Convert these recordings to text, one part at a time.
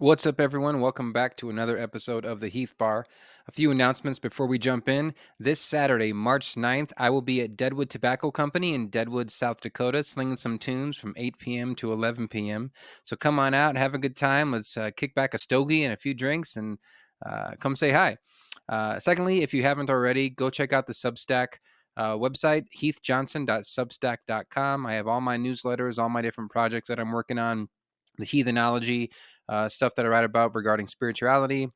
What's up, everyone? Welcome back to another episode of the Heath Bar. A few announcements before we jump in. This Saturday, March 9th, I will be at Deadwood Tobacco Company in Deadwood, South Dakota, slinging some tunes from 8 p.m. to 11 p.m. So come on out and have a good time. Let's kick back a stogie and a few drinks and come say hi. Secondly, if you haven't already, go check out the Substack website, heathjohnson.substack.com. I have all my newsletters, all my different projects that I'm working on, the heathenology stuff that I write about regarding spirituality,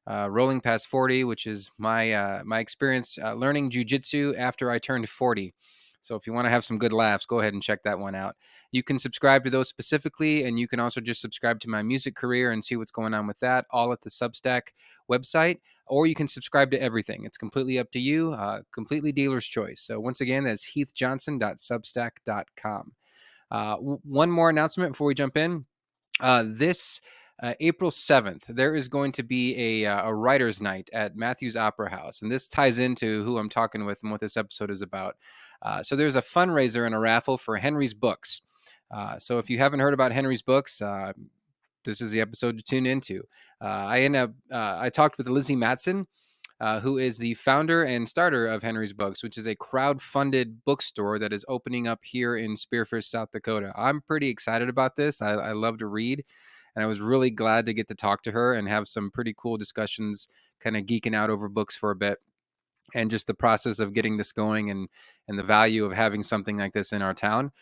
rolling past 40, which is my experience learning jujitsu after I turned 40. So if you want to have some good laughs, go ahead and check that one out. You can subscribe to those specifically, and you can also just subscribe to my music career and see what's going on with that, all at the Substack website, or you can subscribe to everything. It's completely up to you, completely dealer's choice. So once again, that's heathjohnson.substack.com. One more announcement before we jump in. This April 7th, there is going to be a writer's night at Matthews Opera House. And this ties into who I'm talking with and what this episode is about. So there's a fundraiser and a raffle for Henry's Books. So if you haven't heard about Henry's Books, this is the episode to tune into. I talked with Lizzie Mattson, who is the founder and starter of Henry's Books, which is a crowdfunded bookstore that is opening up here in Spearfish, South Dakota. I'm pretty excited about this. I love to read, and I was really glad to get to talk to her and have some pretty cool discussions, kind of geeking out over books for a bit, and just the process of getting this going and the value of having something like this in our town.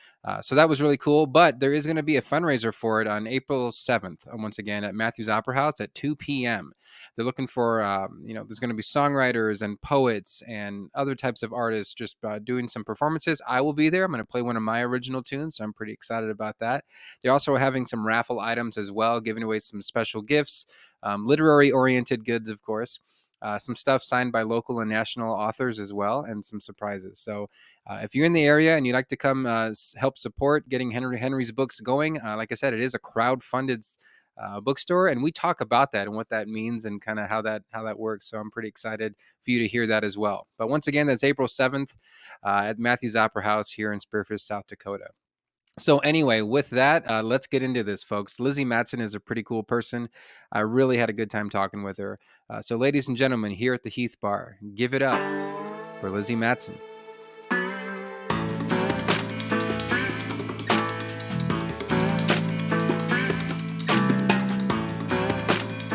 So that was really cool. But there is going to be a fundraiser for it on April 7th, once again at Matthews Opera House at 2 p.m. They're looking for, there's going to be songwriters and poets and other types of artists just doing some performances. I will be there. I'm going to play one of my original tunes, so I'm pretty excited about that. They're also having some raffle items as well, giving away some special gifts, literary oriented goods, of course. Some stuff signed by local and national authors as well, and some surprises. So if you're in the area and you'd like to come help support getting Henry's Books going, like I said, it is a crowd-funded bookstore, and we talk about that and what that means and kind of how that works. So I'm pretty excited for you to hear that as well. But once again, that's April 7th at Matthews Opera House here in Spearfish, South Dakota. So anyway, with that, let's get into this, folks. Lizzie Mattson is a pretty cool person. I really had a good time talking with her. So ladies and gentlemen, here at the Heath Bar, give it up for Lizzie Mattson.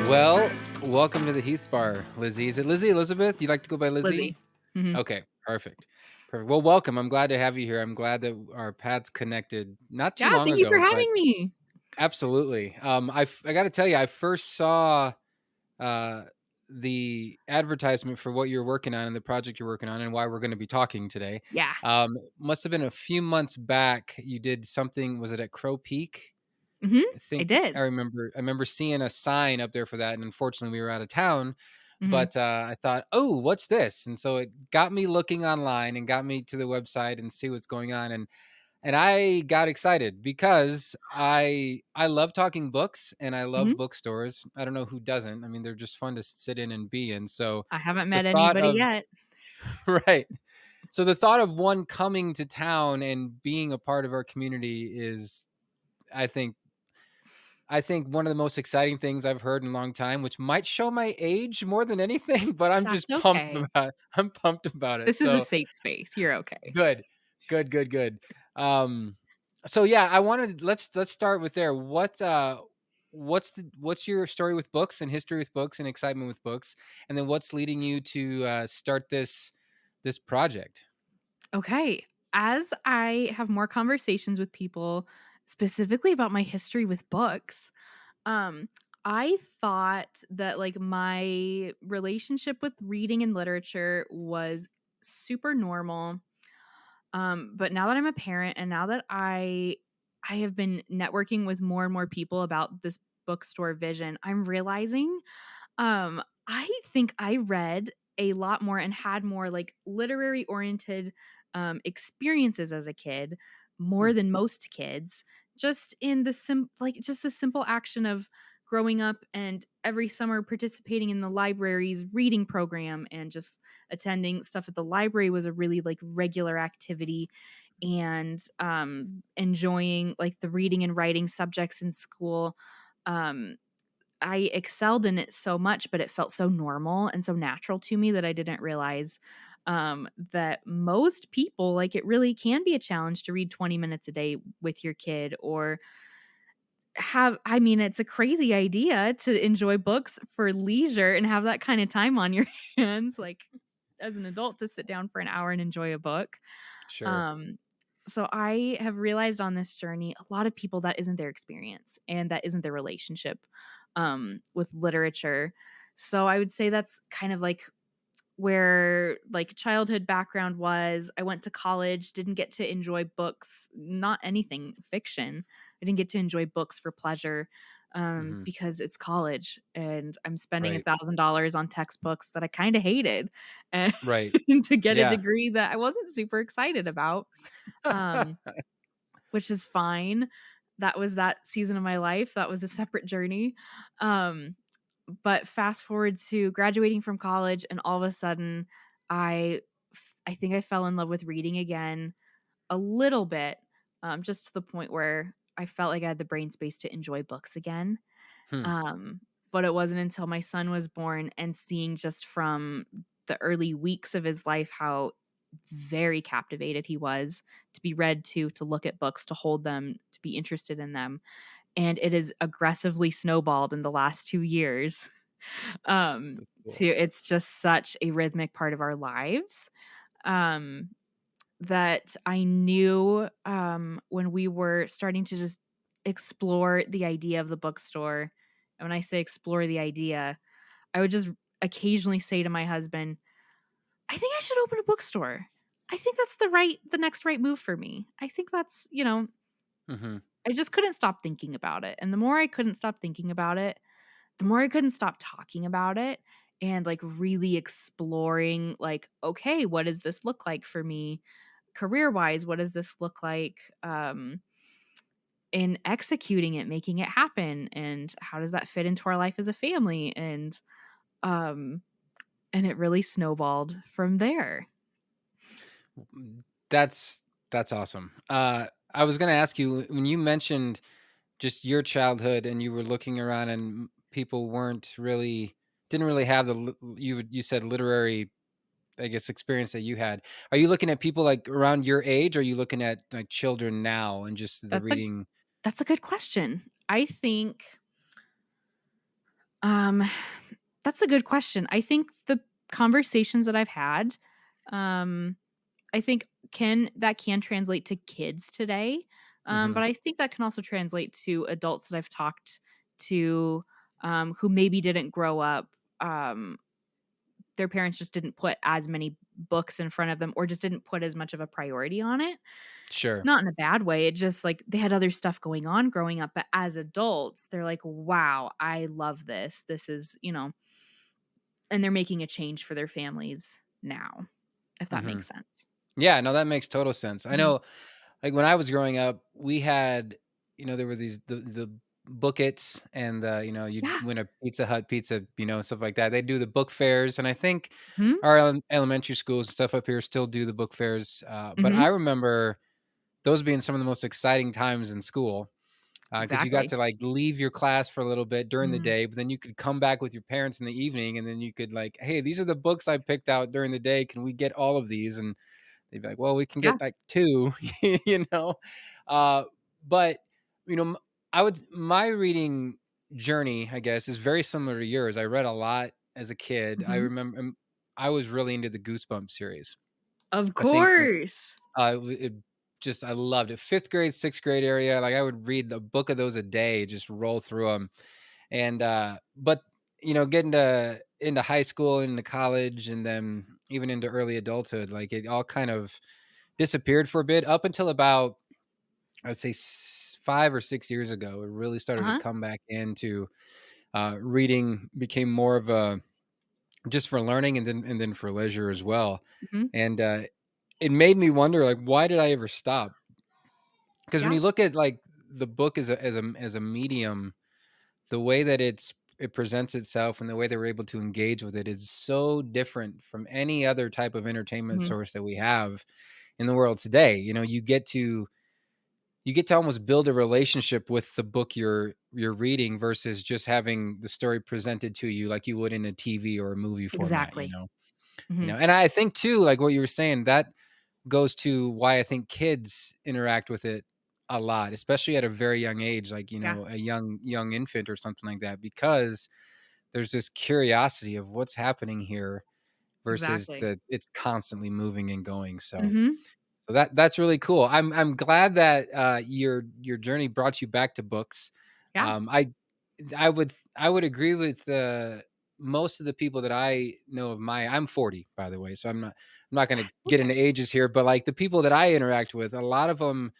Well, welcome to the Heath Bar, Lizzie. Is it Lizzie Elizabeth? You like to go by Lizzie? Lizzie. Mhm. Okay, perfect. Perfect. Well, welcome. I'm glad to have you here. I'm glad that our paths connected not too Yeah, long thank you for ago, but having me. absolutely. I got to tell you, I first saw uh, the advertisement for what you're working on and the project you're working on and why we're going to be talking today. Yeah. Must have been a few months back. You did something. Was it at Crow Peak? Mhm. I I think I did. remember. I remember seeing a sign up there for that, and unfortunately, we were out of town. Mhm. But I thought, oh, what's this? And so it got me looking online and got me to the website and see what's going on. And I got excited because I love talking books and I love Mhm. bookstores. I don't know who doesn't. I mean, they're just fun to sit in and be in. So I haven't the met thought anybody of yet. right. So the thought of one coming to town and being a part of our community is I think one of the most exciting things I've heard in a long time, which might show my age more than anything, but I'm That's just pumped okay. about I'm pumped about it. This is a So safe space. You're okay. good. Good, good, good. Um, so yeah, I wanted let's start with there. What's your story with books and history with books and excitement with books? And then what's leading you to start this project? Okay. As I have more conversations with people specifically about my history with books, um, I thought that like my relationship with reading and literature was super normal. But now that I'm a parent and now that I have been networking with more and more people about this bookstore vision, I'm realizing I think I read a lot more and had more like literary oriented experiences as a kid Hmm. more than most kids just in the just the simple action of growing up and every summer participating in the library's reading program and just attending stuff at the library was a really like regular activity and enjoying like the reading and writing subjects in school. um I excelled in it so much, but it felt so normal and so natural to me that I didn't realize, that most people, like, it really can be a challenge to read 20 minutes a day with your kid or I mean, it's a crazy idea to enjoy books for leisure and have that kinda time on your hands, like, as an adult to sit down for an hour and enjoy a book. Sure. Um, so I have realized on this journey, a lot of people that isn't their experience and that isn't their relationship, with literature. So I would say that's kind of like where like childhood background was. I went to college, didn't get to enjoy books, not anything fiction. I didn't get to enjoy books for pleasure Mhm. because it's college and I'm spending Right. $1,000 on textbooks that I kind of hated and Right. to get a Yeah. degree that I wasn't super excited about, um, which is fine. That was that season of my life. That was a separate journey. Um, but fast forward to graduating from college, and all of a sudden, I think I fell in love with reading again a little bit, just to the point where I felt like I had the brain space to enjoy books again. Hmm. Um, but it wasn't until my son was born and seeing just from the early weeks of his life how very captivated he was to be read to look at books, to hold them, to be interested in them. And it has aggressively snowballed in the last 2 years. That's To cool. it's just such a rhythmic part of our lives, um, that I knew, when we were starting to just explore the idea of the bookstore, and when I say explore the idea, I would just occasionally say to my husband, "I think I should open a bookstore. I think that's the next right move for me. I think that's" Mhm. I just couldn't stop thinking about it, and the more I couldn't stop thinking about it, the more I couldn't stop talking about it and, like, really exploring, like, "Okay, what does this look like for me career-wise? What does this look like, in executing it, making it happen, and how does that fit into our life as a family?" Um, and it really snowballed from there. Mm, that's awesome. I was gonna ask you when you mentioned just your childhood and you were looking around and people weren't really didn't really have you said literary, I guess, experience that you had. Are you looking at people like around your age? Or are you looking at like children now and just the That's a reading? that's a good question. I think, um that's a good question. I think the conversations that I've had, um I think can translate to kids today, Hmm. but I think that can also translate to adults that I've talked to, who maybe didn't grow up, their parents just didn't put as many books in front of them or just didn't put as much of a priority on it. Sure. Not in a bad way, it just, like, they had other stuff going on growing up, but as adults, they're like, "Wow, I love this. This is" and they're making a change for their families now, if that Hmm. makes sense. Yeah, no, that makes total sense. I Mhm. know, like when I was growing up, we had, there were these the bookets and you'd Yeah. win a Pizza Hut pizza, stuff like that. They do the book fairs, and I think Mhm. our elementary schools and stuff up here still do the book fairs. But I Mhm. remember those being some of the most exciting times in school, because you got Exactly. to like leave your class for a little bit during the Mhm. day, but then you could come back with your parents in the evening, and then you could like, hey, these are the books I picked out during the day. Can we get all of these? And they'd be like, "Well, we can Yeah. get like 2," you know? Uh, but, you know, m I would my reading journey, I guess, is very similar to yours. I read a lot as a kid. I Mhm. remember I was really into the Goosebumps series. Of I think, course. it just I loved it. 5th grade, 6th grade area, like, I would read a book of those a day, just roll through them. And, but, getting into high school, into college, and then even into early adulthood, like, it all kind of disappeared for a bit up until about, I'd say 5 or 6 years ago. It really started to Uh-huh. come back into, reading became more of a just for learning and then for leisure as well. Mhm. And, it made me wonder, like, why did I ever stop? Because when Yeah. you look at, like, the book as a medium, the way that it presents itself and the way they were able to engage with it is so different from any other type of entertainment Mhm. source that we have in the world today. You get to you get to almost build a relationship with the book you're reading versus just having the story presented to you like you would in a TV or a movie format, you Exactly. know? You Mhm. know, and I think too, like what you were saying, that goes to why I think kids interact with it a lot, especially at a very young age, like, you Yeah, know, a young infant or something like that, because there's this curiosity of what's happening here versus exactly. the it's constantly moving and going. So Mhm. that's really cool. I'm glad that your journey brought you back to books. Yeah. I I would agree with most of the people that I know of my I'm 40, by the way, so I'm not going to get Okay. into ages here, but like the people that I interact with, a lot of them,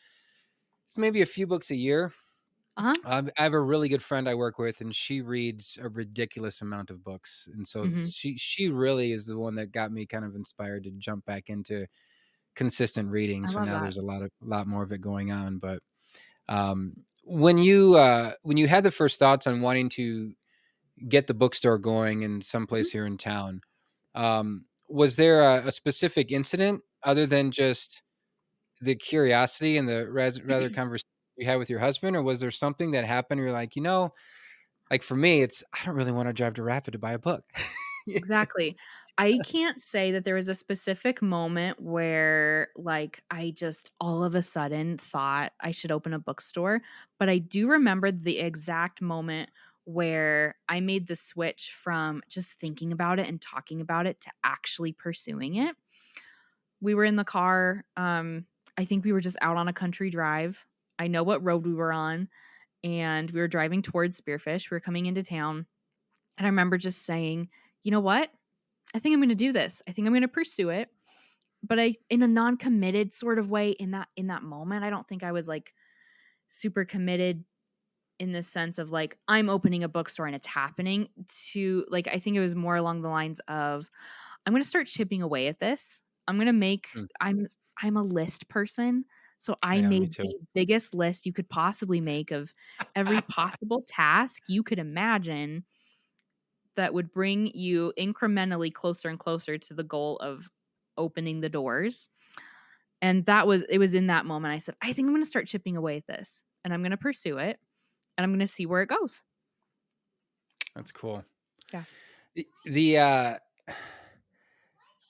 it's maybe a few books a year. Uh-huh. I have a really good friend I work with, and she reads a ridiculous amount of books, and so Mhm. she really is the one that got me kind of inspired to jump back into consistent reading. I So love now that. there's a lot more of it going on. But when you had the first thoughts on wanting to get the bookstore going in some Mhm. place here in town, was there a specific incident other than just the curiosity and the rather conversation you had with your husband, or was there something that happened? You're like, you know, like for me, it's I don't really want to drive to Rapid to buy a book. Exactly. I can't say that there was a specific moment where, like, I just all of a sudden thought I should open a bookstore, but I do remember the exact moment where I made the switch from just thinking about it and talking about it to actually pursuing it. We were in the car, I think we were just out on a country drive. I know what road we were on, and we were driving towards Spearfish. We were coming into town, and I remember just saying, "You know what? I think I'm gonna do this. I think I'm gonna pursue it." But I in a non-committed sort of way in that moment, I don't think I was, like, super committed in the sense of, like, I'm opening a bookstore and it's happening to like, I think it was more along the lines of, I'm gonna start chipping away at this. I'm gonna make Mm, I'm a list person, so I yeah, me made too. the biggest list you could possibly make of every possible task you could imagine that would bring you incrementally closer and closer to the goal of opening the doors. And it was in that moment I said, "I think I'm gonna start chipping away at this, and I'm gonna pursue it, and I'm gonna see where it goes." That's cool. Yeah. The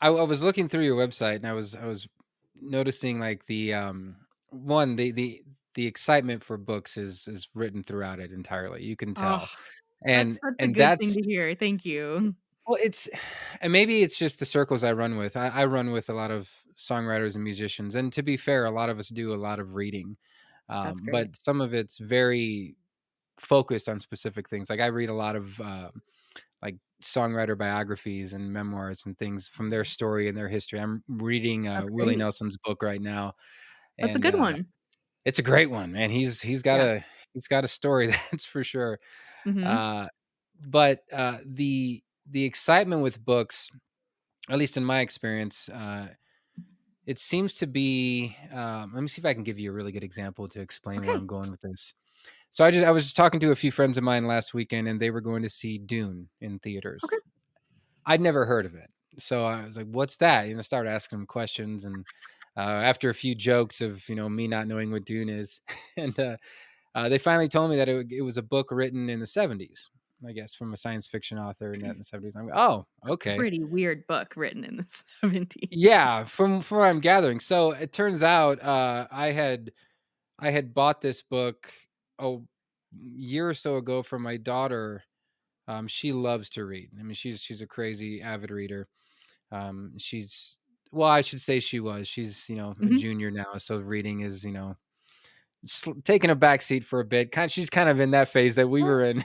I was looking through your website and I was noticing like one the excitement for books is written throughout it entirely. You can Oh, tell. that's And such a and good thing that's to hear. Thank you. well it's and maybe it's just the circles I run with. I run with a lot of songwriters and musicians, and to be fair, a lot of us do a lot of reading. That's great. But some of it's very focused on specific things. Like I read a lot of like songwriter biographies and memoirs and things from their story and their history. I'm reading That's Willie great. Nelson's book right now, That's a and good one. it's a great one, man. Yeah. He's got a story that's for sure. Mhm. Uh, but the excitement with books, at least in my experience, it seems to be. Let me see if I can give you a really good example to explain where Okay. I'm going with this. So I was just talking to a few friends of mine last weekend, and they were going to see Dune in Okay. theaters. I'd never heard of it. So I was like, "What's that?" You know, started asking them questions, and after a few jokes of me not knowing what Dune is, and they finally told me that it was a book written in the '70s, I guess, from a science fiction author in the '70s. I'm like, "Oh, okay, Pretty weird book written in the '70s. yeah." From what I'm gathering, so it turns out I had bought this book a year or so ago for my daughter. She loves to read. I mean, she's a crazy avid reader. She's well, I should say she was. She's, a Mhm. junior now, so reading is, taking a back seat for a bit. She's kind of in that phase that we Oh, were in,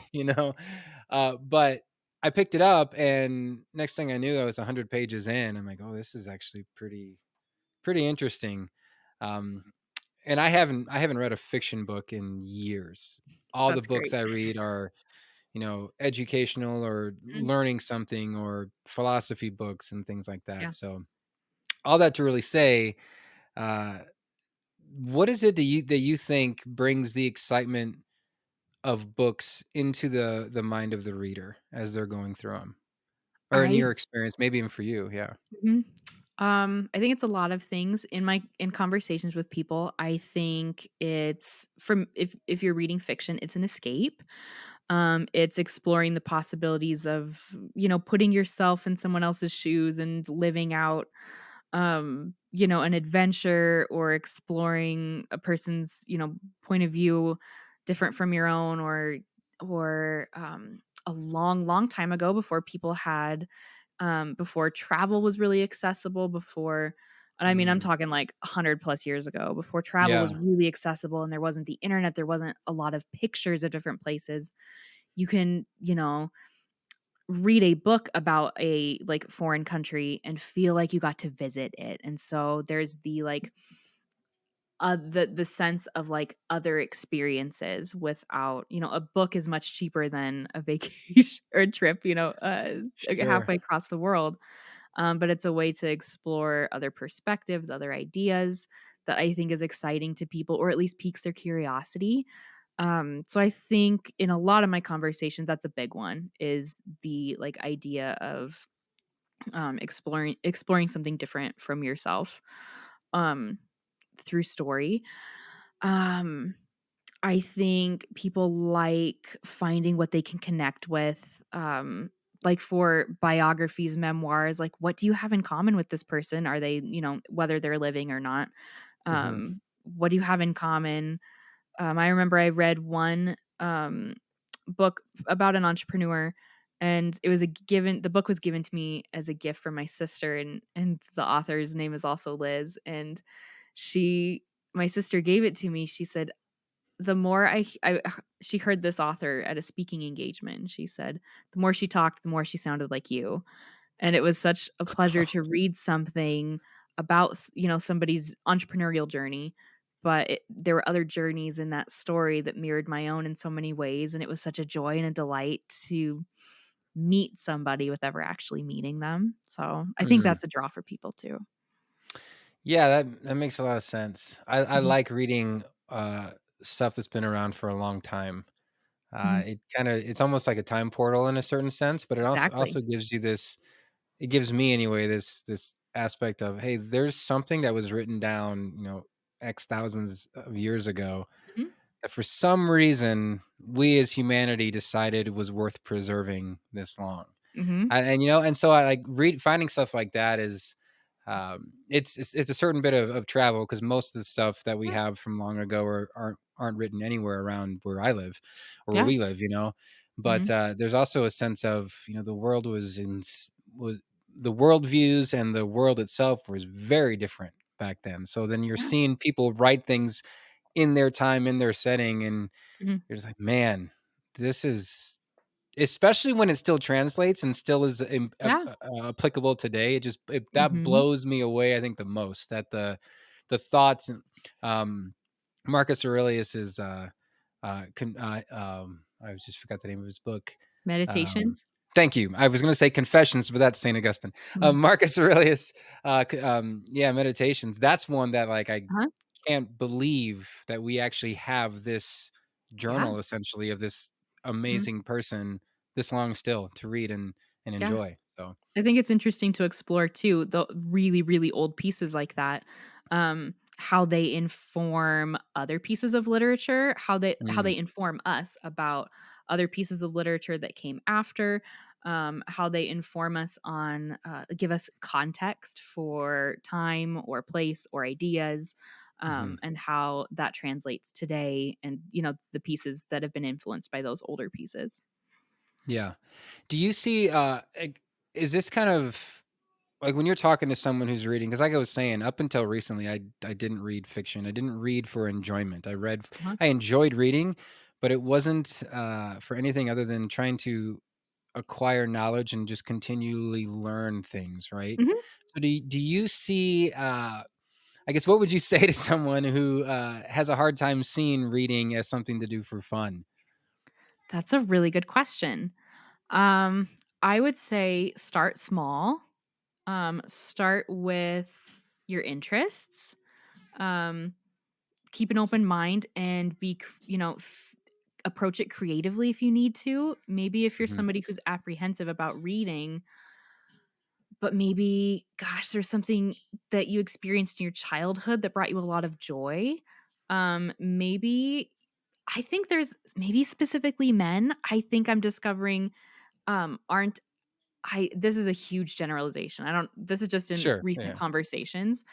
but I picked it up and next thing I knew I was 100 pages in. I'm like, "Oh, this is actually pretty interesting." Um, and I haven't read a fiction book in years. All the that's books great. I read are, educational or Mhm. learning something or philosophy books and things like that. Yeah. So all that to really say, uh, what is it that you think brings the excitement of books into the mind of the reader as they're going through them, or in I your experience, maybe even for you? Yeah. Mhm. I think it's a lot of things in conversations with people. I think it's from if you're reading fiction, it's an escape. It's exploring the possibilities of, putting yourself in someone else's shoes and living out an adventure or exploring a person's, point of view different from your own or a long, long time ago before people had before travel was really accessible, before and I mean, I'm Mm, talking like 100 plus years ago, before travel was yeah. really accessible and there wasn't the internet, there wasn't a lot of pictures of different places. You can, read a book about a, like, foreign country and feel like you got to visit it, and so there's the sense of, like, other experiences without a book is much cheaper than a vacation or a trip, like, Sure. halfway across the world, but it's a way to explore other perspectives, other ideas that I think is exciting to people or at least piques their curiosity. So I think in a lot of my conversations, that's a big one is the like idea of exploring something different from yourself um, through story. Um, I think people like finding what they can connect with. Like for biographies, memoirs, like what do you have in common with this person? Are they, whether they're living or not? Hmm. What do you have in common? I remember I read one book about an entrepreneur, and it was a given. The book was given to me as a gift from my sister, and the author's name is also Liz. And she, my sister, gave it to me. She said, "The more she heard this author at a speaking engagement. And she said, the more she talked, the more she sounded like you." And it was such a pleasure to read something about somebody's entrepreneurial journey, but there were other journeys in that story that mirrored my own in so many ways, and it was such a joy and a delight to meet somebody with ever actually meeting them. So I think Mm. that's a draw for people too. Yeah, that makes a lot of sense. I Mhm, like reading stuff that's been around for a long time. mhm. It's almost like a time portal in a certain sense, but it also Exactly. gives you this. It gives me anyway this aspect of, hey, there's something that was written down, X thousands of years ago Mhm, that for some reason we as humanity decided it was worth preserving this long. mhm. And so I like read finding stuff like that is it's a certain bit of travel because most of the stuff that we Yeah, have from long ago aren't written anywhere around where I live or where yeah. we live. But Mhm, there's also a sense of the world was the world views and the world itself was very different back then. So then you're yeah. seeing people write things in their time, in their setting, and Mhm. you're just like, man, this is especially when it still translates and still is Yeah. applicable today. That Mhm. blows me away, I think, the most that the thoughts and, Marcus Aurelius is, I just forgot the name of his book. Um, Meditations. thank you. I was gonna say Confessions, but that's Saint Augustine. Mhm. Marcus Aurelius, yeah, Meditations. That's one that, like, I Uh-huh. can't believe that we actually have this Yeah. journal essentially of this Mhm. amazing person this long still to read and Yeah. enjoy. So, I think it's interesting to explore too, the really, really old pieces like that, how they inform other pieces of literature, how they mm, inform us about other pieces of literature that came after, how they inform us on give us context for time or place or ideas, mhm, and how that translates today, and the pieces that have been influenced by those older pieces. yeah. Do you see, is this kind of like when you're talking to someone who's reading? Because like I was saying, up until recently, I didn't read fiction. I didn't read for enjoyment. Uh-huh. I enjoyed reading, but it wasn't for anything other than trying to acquire knowledge and just continually learn things, right? Mhm. So do you see, I guess, what would you say to someone who has a hard time seeing reading as something to do for fun? That's a really good question. Um, I would say start small. Start with your interests. Um, Keep an open mind and approach it creatively if you need to. Maybe if you're Mhm, somebody who's apprehensive about reading, but maybe, gosh, there's something that you experienced in your childhood that brought you a lot of joy. Maybe I think there's maybe specifically men, I think I'm discovering, aren't I this is a huge generalization. I don't This is just in Sure. recent Yeah. conversations.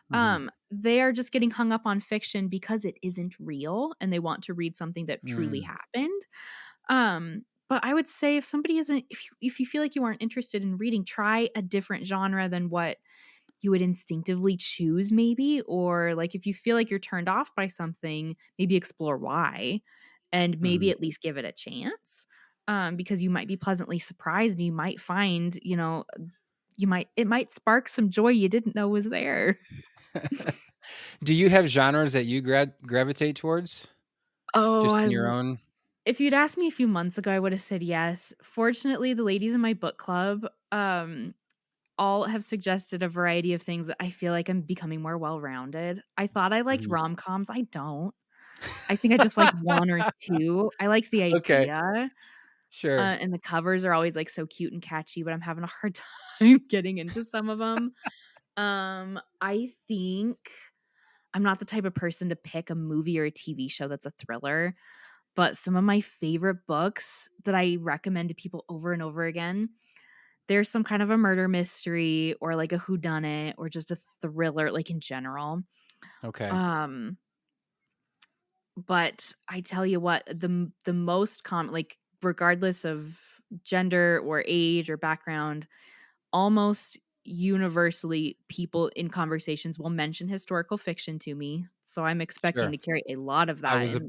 Mhm. They are just getting hung up on fiction because it isn't real and they want to read something that truly Mm. happened. But I would say if you feel like you aren't interested in reading, try a different genre than what you would instinctively choose maybe, or, like, if you feel like you're turned off by something, maybe explore why, and maybe Mhm. at least give it a chance, because you might be pleasantly surprised, and you might find, it might spark some joy you didn't know was there. Do you have genres that you gravitate towards? Oh, Just I in your l own. If you'd asked me a few months ago, I would have said yes. Fortunately, the ladies in my book club, all have suggested a variety of things that I feel like I'm becoming more well-rounded. I thought I liked Mhm. rom-coms, I don't. I think I just like 1 or 2. I like the Okay, idea, sure. and the covers are always, like, so cute and catchy, but I'm having a hard time getting into some of them. I think I'm not the type of person to pick a movie or a TV show that's a thriller, but some of my favorite books that I recommend to people over and over again, there's some kind of a murder mystery or, like, a whodunit or just a thriller, like, in general. Okay, Um But I tell you what, the most common, like, regardless of gender or age or background, almost universally, people in conversations will mention historical fiction to me, so I'm expecting sure. to carry a lot of I that was a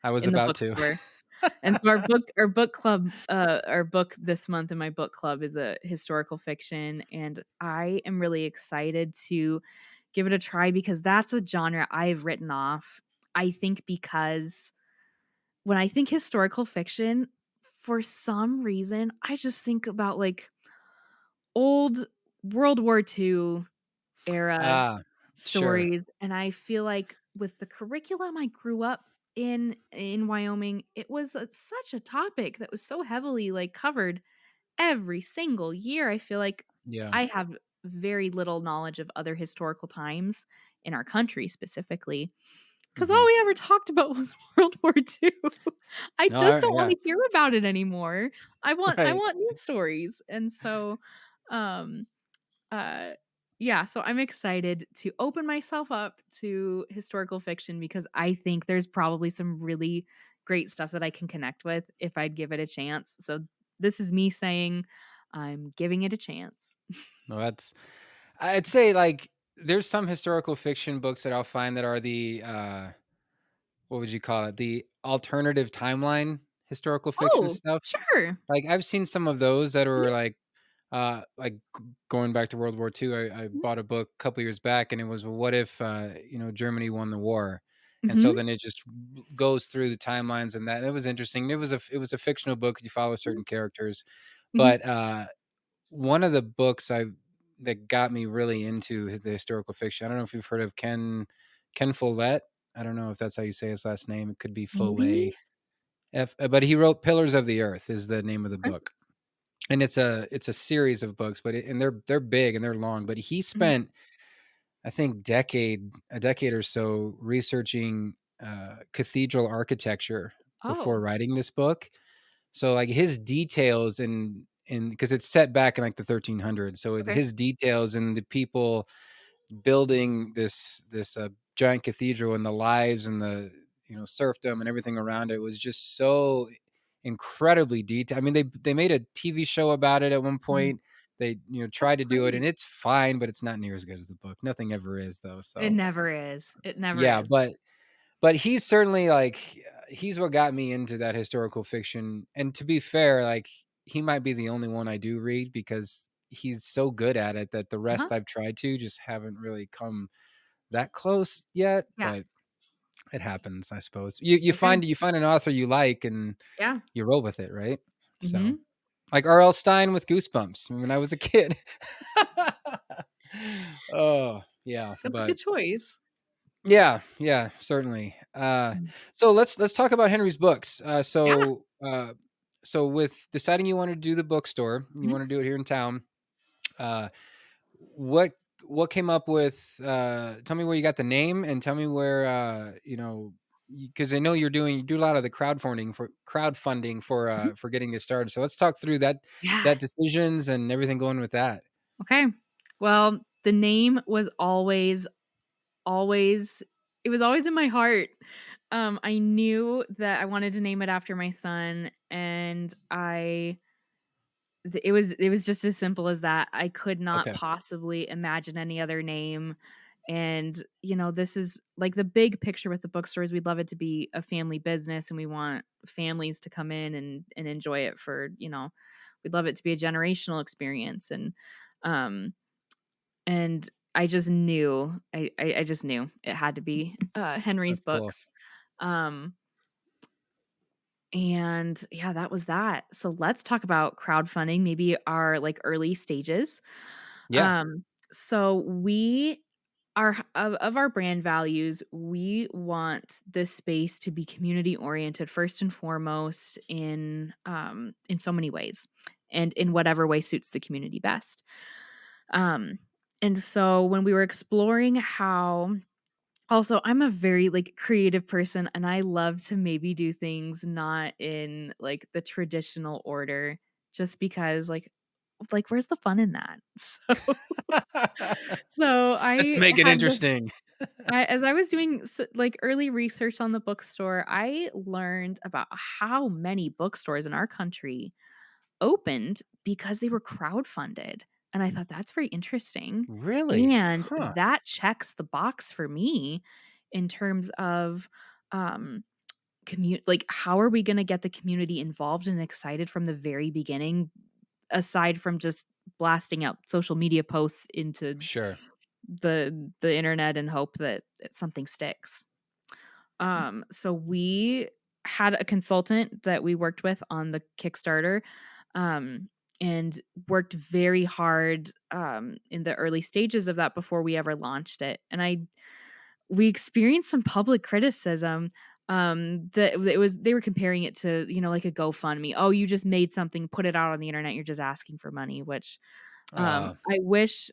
I was in the about to. bookstore. And so our book club, our book this month in my book club is a historical fiction, and I am really excited to give it a try because that's a genre I've written off. I think because when I think historical fiction, for some reason, I just think about, like, old World War II era Ah, sure. stories, and I feel like with the curriculum I grew up in Wyoming, it was such a topic that was so heavily, like, covered every single year. I feel like Yeah. I have very little knowledge of other historical times in our country specifically. 'Cause all Mhm. we ever talked about was World War II. I No, just don't yeah, wanna hear about it anymore. I right. want news stories, and so, um, uh, yeah, so I'm excited to open myself up to historical fiction because I think there's probably some really great stuff that I can connect with if I'd give it a chance, so this is me saying I'm giving it a chance. No, I'd say, like, there's some historical fiction books that I'll find that are what would you call it? The alternative timeline historical fiction Oh, stuff. sure. Like, I've seen some of those that Mhm, are like, going back to World War II, I mhm, bought a book a couple years back, and it was, well, what if, Germany won the war? And so mhm, then it just goes through the timelines, and that it was interesting. It was a fictional book. You follow mhm, certain characters, mhm. but, one of the books that got me really into the historical fiction, I don't know if you've heard of Ken Follett. I don't know if that's how you say his last name. It could be Follet. Maybe? But he wrote Pillars of the Earth is the name of the Okay. book. And it's a series of books, but they're big and they're long, but he Mhm. spent, I think, a decade or so researching, cathedral architecture before Oh, writing this book. So, like, his details in because it's set back in, like, the 1300s, so okay. his details and the people building this giant cathedral and the lives and the, serfdom and everything around it was just so incredibly detailed. I mean, they made a TV show about it at one Mhm. point. They, That's tried to do it, and great. it's fine, but it's not near as good as the book. Nothing ever is, though, It so never is. It never yeah, is. but he's certainly, like, he's what got me into that historical fiction, and to be fair, like, he might be the only one I do read because he's so good at it that the Uh-huh. rest I've tried to just haven't really come that close yet, Yeah. but it happens, I suppose. You Okay. find an author you like and Yeah. you roll with it, right? So, Mhm. like R.L. Stein with Goosebumps when I was a kid. Oh, yeah, That's a but good choice. yeah, yeah, certainly. Mm. So let's talk about Henry's books. Yeah. So with deciding you want to do the bookstore, you Mhm. want to do it here in town. Uh, what what came up with? Tell me where you got the name, and tell me where because I know you do a lot of the crowdfunding Mhm. for getting this started. So let's talk through Yeah. that decisions and everything going with that. Okay. Well, the name was always it was always in my heart. I knew that I wanted to name it after my son, and it was just as simple as that. I could not Okay, possibly imagine any other name. And, this is like the big picture with the bookstores. We'd love it to be a family business, and we want families to come in and enjoy it we'd love it to be a generational experience. Um and I just knew I just knew it had to be Henry's that's cool. Books. Um and yeah, that was that. So let's talk about crowdfunding, maybe our like early stages. Yeah. Um, so we are of our brand values, we want this space to be community oriented first and foremost in so many ways and in whatever way suits the community best. Um, and so when we were exploring how also, I'm a very, like, creative person, and I love to maybe do things not in, like, the traditional order just because, where's the fun in that? So Let's I make it had the interesting. as I was doing early research on the bookstore, I learned about how many bookstores in our country opened because they were crowdfunded, and I thought that's very interesting, Really? and Huh. that checks the box for me in terms of, um, how are we gonna get the community involved and excited from the very beginning, aside from just blasting out social media posts into Sure. the internet and hope that something sticks? So we had a consultant that we worked with on the Kickstarter, um, and worked very hard in the early stages of that before we ever launched it. And we experienced some public criticism. That it was they were comparing it to like a GoFundMe. Oh, you just made something, put it out on the internet. You're just asking for money, which Uh, I wish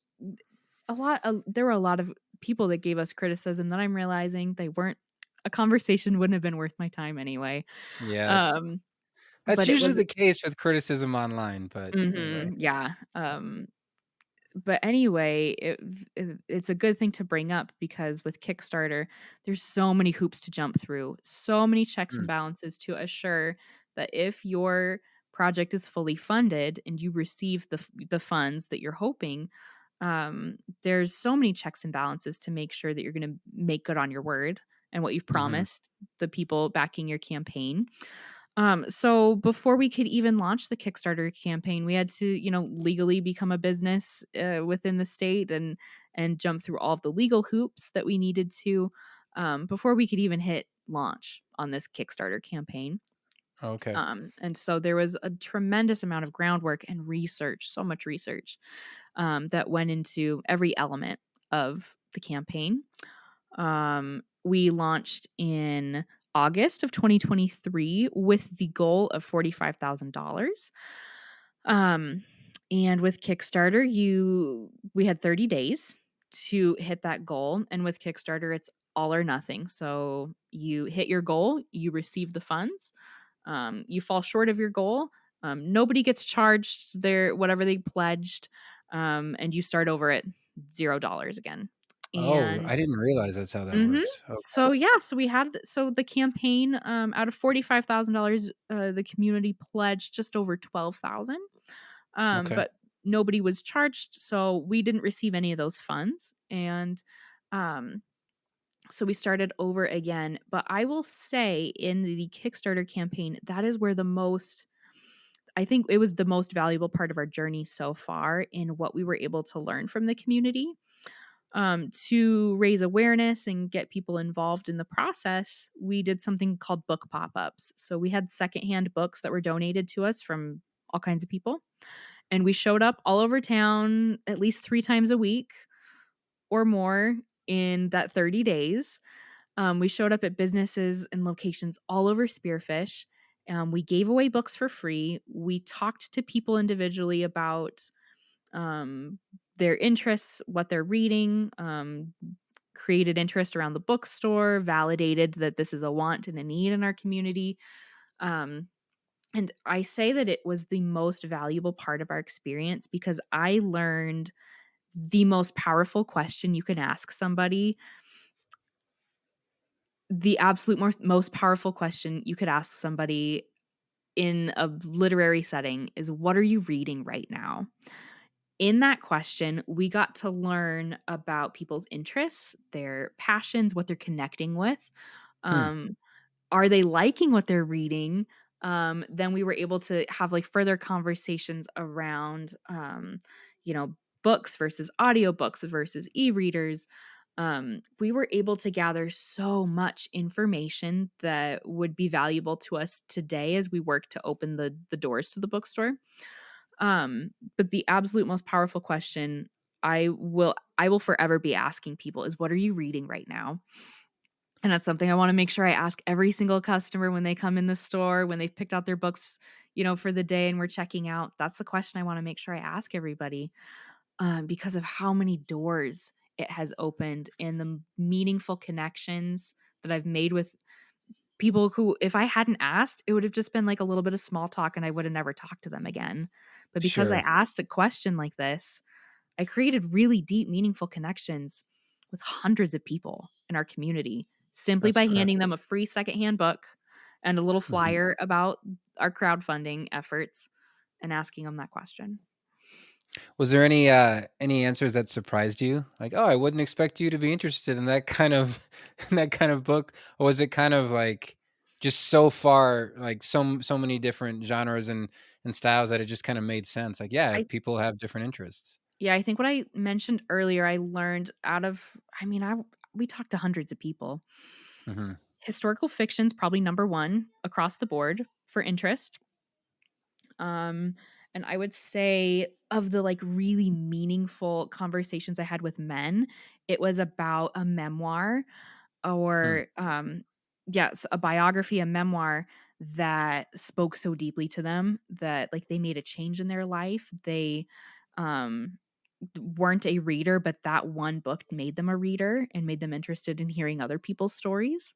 there were a lot of people that gave us criticism that I'm realizing they weren't a conversation wouldn't have been worth my time anyway. yeah, Um, that's but it usually was the case with criticism online, but anyway. yeah. But anyway, it's a good thing to bring up because with Kickstarter, there's so many hoops to jump through, so many checks and Mm, balances to assure that if your project is fully funded and you receive the funds that you're hoping, there's so many checks and balances to make sure that you're going to make good on your word and what you've mhm. promised the people backing your campaign. So before we could even launch the Kickstarter campaign, we had to, legally become a business within the state and jump through all of the legal hoops that we needed to before we could even hit launch on this Kickstarter campaign. Okay. And so there was a tremendous amount of groundwork and research, so much research that went into every element of the campaign. We launched in August of 2023 with the goal of $45,000. Um, and with Kickstarter, we had 30 days to hit that goal. And with Kickstarter, it's all or nothing. So you hit your goal, you receive the funds. You fall short of your goal, nobody gets charged their whatever they pledged, and you start over at $0 again. Oh, And I didn't realize that's how that mhm. works. Okay. So, yeah, so the campaign, out of $45,000, the community pledged just over 12,000, Okay. but nobody was charged, so we didn't receive any of those funds, and, um, so we started over again, but I will say in the Kickstarter campaign, that is where I think it was the most valuable part of our journey so far in what we were able to learn from the community, to raise awareness and get people involved in the process. We did something called book pop-ups. So we had secondhand books that were donated to us from all kinds of people, and we showed up all over town at least 3 times a week or more in that 30 days. We showed up at businesses and locations all over Spearfish. We gave away books for free. We talked to people individually about um, their interests, what they're reading, created interest around the bookstore, validated that this is a want and a need in our community. Um, and I say that it was the most valuable part of our experience because I learned the most powerful question you can ask somebody. The absolute most powerful question you could ask somebody in a literary setting is, "What are you reading right now?" In that question, we got to learn about people's interests, their passions, what they're connecting with. Hmm. Um, are they liking what they're reading? Then we were able to have, like, further conversations around, you know, books versus audiobooks versus e-readers. We were able to gather so much information that would be valuable to us today as we work to open the doors to the bookstore. But the absolute most powerful question I will forever be asking people is, "What are you reading right now?" And that's something I wanna make sure I ask every single customer when they come in the store, when they've picked out their books, for the day and we're checking out. That's the question I wanna make sure I ask everybody, because of how many doors it has opened and the meaningful connections that I've made with people who, if I hadn't asked, it would have just been like a little bit of small talk and I would have never talked to them again. But because I Sure. asked a question like this, I created really deep, meaningful connections with hundreds of people in our community simply That's by handing incredible. them a free secondhand book and a little Mhm. flyer about our crowdfunding efforts and asking them that question. Was there any answers that surprised you? Like, "Oh, I wouldn't expect you to be interested in that kind of in that kind of book," or was it kind of like just so far, like so many different genres and styles that it just kind of made sense? Like, yeah, I people have different interests. Yeah, I think what I mentioned earlier, I learned out of I mean, I we talked to hundreds of people. Mhm. Historical fiction's probably number 1 across the board for interest. Um, and I would say of the, like, really meaningful conversations I had with men, it was about a memoir Hmm. or, yes, a biography, a memoir that spoke so deeply to them that, like, they made a change in their life. They, um, weren't a reader, but that one book made them a reader and made them interested in hearing other people's stories.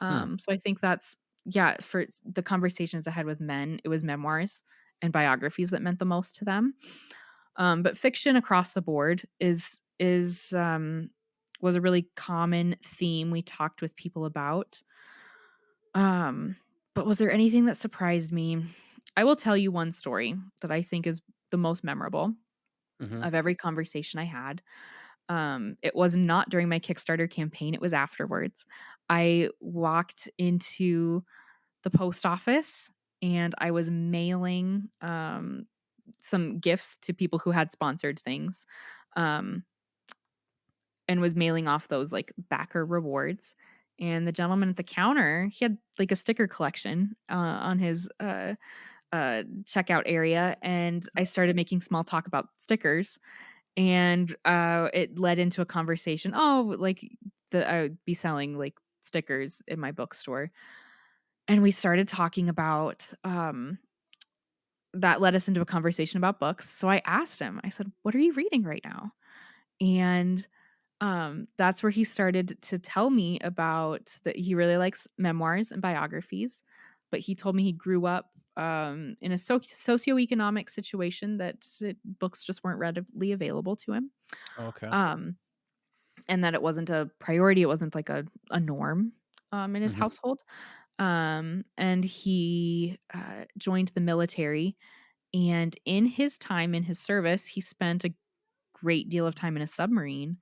Hmm. So I think that's yeah, for the conversations I had with men, it was memoirs and biographies that meant the most to them. But fiction across the board is was a really common theme we talked with people about. Um, but was there anything that surprised me? I will tell you one story that I think is the most memorable Mhm. of every conversation I had. It was not during my Kickstarter campaign, it was afterwards. I walked into the post office and I was mailing, some gifts to people who had sponsored things, um, and was mailing off those, like, backer rewards, and the gentleman at the counter, he had, like, a sticker collection, on his, checkout area, and I started making small talk about stickers, and, it led into a conversation, "Oh, like, I would be selling, like, stickers in my bookstore," and we started talking about, that led us into a conversation about books, so I asked him, I said, "What are you reading right now?" And, that's where he started to tell me about that he really likes memoirs and biographies, but he told me he grew up, in a socioeconomic situation that books just weren't readily available to him, Okay. um, and that it wasn't a priority, it wasn't like a norm, in his Mhm. household, and he, joined the military, and in his time in his service, he spent a great deal of time in a submarine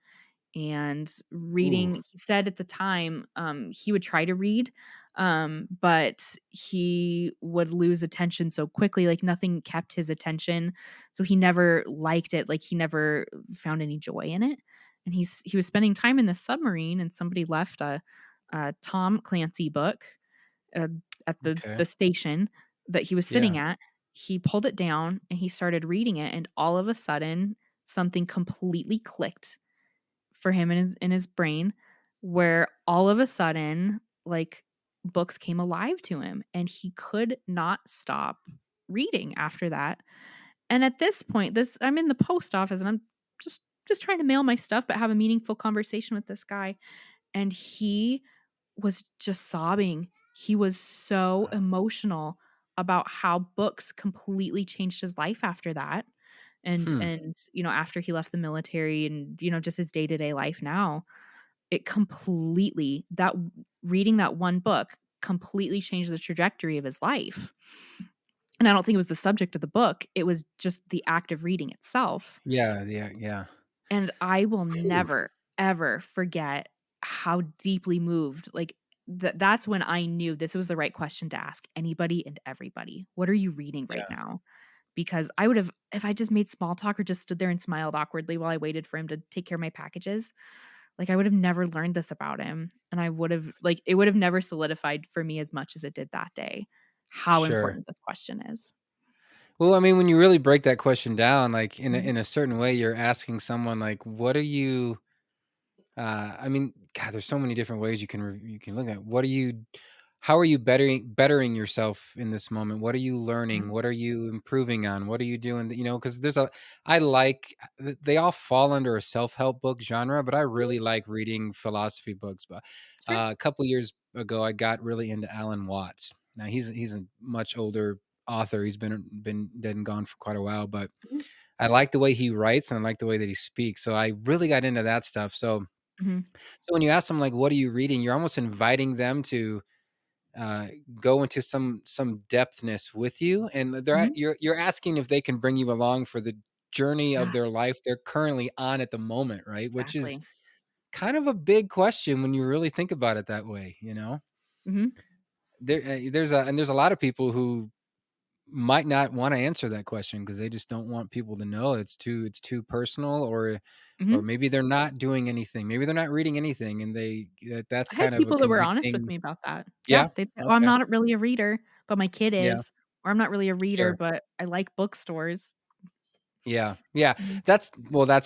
and Ooh. reading he said at the time, he would try to read, but he would lose attention so quickly, like, nothing kept his attention, so he never liked it, like, he never found any joy in it, and he was spending time in the submarine, and somebody left a Tom Clancy book, uh, at the Okay. station that he was Yeah. sitting at. He pulled it down, and he started reading it, and all of a sudden, something completely clicked for him in his brain where all of a sudden, like, books came alive to him, and he could not stop reading after that, And at this point, this I'm in the post office and I'm just trying to mail my stuff, but have a meaningful conversation with this guy. And he was just sobbing. He was so emotional about how books completely changed his life after that. Hmm. And, after he left the military and, just his day-to-day life now, it completely that reading that one book completely changed the trajectory of his life. And I don't think it was the subject of the book, it was just the act of reading itself. Yeah, yeah, yeah. And I will Whew. never, ever forget how deeply moved, like, that's when I knew this was the right question to ask anybody and everybody. "What are you reading right Yeah, now?" Because I would have if I just made small talk or just stood there and smiled awkwardly while I waited for him to take care of my packages, like, I would have never learned this about him, and I would have like, it would have never solidified for me as much as it did that day, how sure. important this question is. Well, I mean, when you really break that question down, like Mhm, in a certain way, you're asking someone like, "What are you?" I mean, God, there's so many different ways you can look at it. What are you? How are you bettering yourself in this moment? What are you learning? mhm, What are you improving on? What are you doing? That, because there's a I like they all fall under a self help book genre, but I mhm, really like reading philosophy books. But sure, a couple years ago, I got really into Alan Watts. Now he's a much older author. He's been dead and gone for quite a while, but mhm, I like the way he writes and I like the way that he speaks. So I really got into that stuff. mhm, So when you ask them like, "What are you reading?" You're almost inviting them to uh, go into some depthness with you, and mhm, you're asking if they can bring you along for the journey of yeah, their life they're currently on at the moment, right? Which is exactly. kind of a big question when you really think about it that way. Mhm, There's a lot of people who might not want to answer that question because they just don't want people to know it's too personal, or mhm. maybe they're not doing anything. Maybe they're not reading anything, and that's I had kind of a people that were honest with convicting. me about that. Yeah, Yeah. they'd say, "Oh, I'm Okay. not really a reader, but my kid Yeah. is," or, "I'm not really a reader, Sure. but I like bookstores." Yeah. Yeah. Mhm, That's